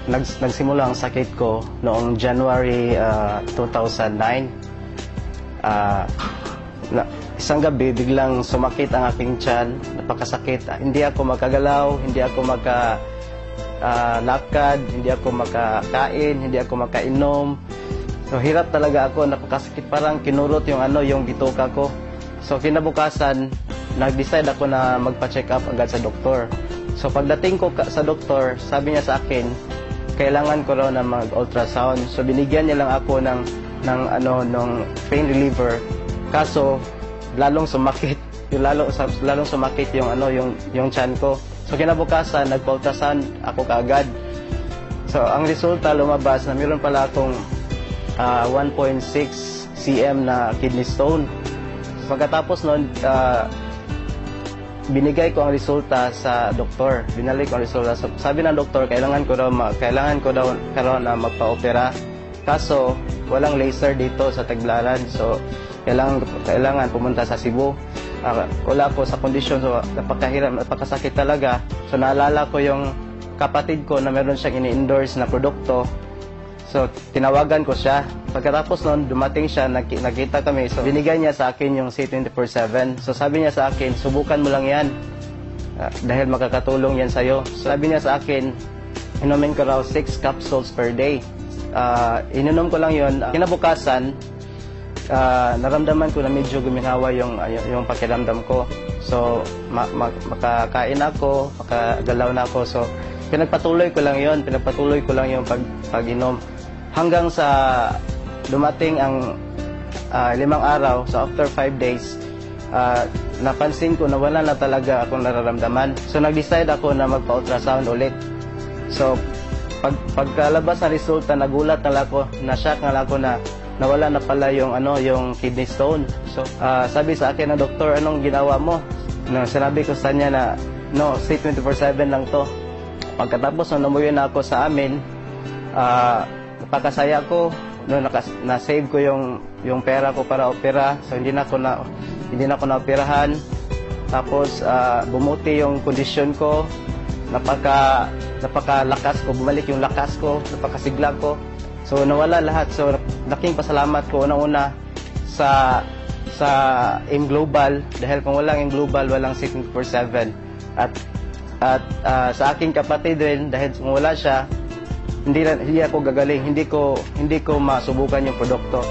Nagsimula ang sakit ko noong January 2009. Isang gabi, biglang sumakit ang aking tiyan, napakasakit. Hindi ako makagalaw, hindi ako lakad, hindi ako makakain, hindi ako makainom. So hirap talaga ako, napakasakit, parang kinurot yung bituka ko. So kinabukasan, nag-decide ako na magpa-check up agad sa doktor. So pagdating ko sa doktor, sabi niya sa akin, kailangan ko raw na mag-ultrasound. So binigyan niya lang ako ng pain reliever. Kaso lalong sumakit, lalong sumakit yung tiyan ko. So kinabukasan, nagpa-ultrasound ako kaagad. So ang resulta lumabas na mayroon pala akong 1.6 cm na kidney stone. Pagkatapos noon, binigay ko ang resulta sa doktor. Binalik ko ang resulta. Sabi ng doktor, kailangan ko daw na magpa-opera. Kaso walang laser dito sa Tagbilaran. So kailangan pumunta sa Cebu. Wala ko sa kondisyon, so napakahirap, napakasakit talaga. So naalala ko yung kapatid ko na meron siyang ini-endorse na produkto. So tinawagan ko siya. Pagkatapos noon, dumating siya, nakita kami. So binigay niya sa akin yung C24/7. So sabi niya sa akin, subukan mo lang yan. Dahil makakatulong yan sa'yo. So, sabi niya sa akin, inumin ko raw 6 capsules per day. Ininom ko lang yun. Kinabukasan, naramdaman ko na medyo guminawa yung pakiramdam ko. So makakain ako, makagalaw na ako. So pinagpatuloy ko lang yung pag-inom hanggang sa dumating ang 5 araw. So after 5 days, napansin ko na wala na talaga akong nararamdaman. So nag-decide ako na magpa-ultrasound ulit. So pagkalabas ng resulta, nagulat na ako, na-shock na ako na nawala na pala yung kidney stone. So sabi sa akin ng doktor, anong ginawa mo? Sinabi ko sa niya na C24/7 lang to. Pagkatapos umuwi na ako sa amin, napakasaya ko. Na-save ko yung pera ko para opera. So hindi na ako na-operahan. Tapos bumuti yung kondisyon ko. Napakalakas ko, bumalik yung lakas ko, napakasigla ko. So nawala lahat. So laking pasalamat ko unang-una sa AIM Global, dahil kung walang AIM Global, walang C24/7. At sa aking kapatid din, dahil kung wala siya, hindi ako gagaling, hindi ko masubukan yung produkto.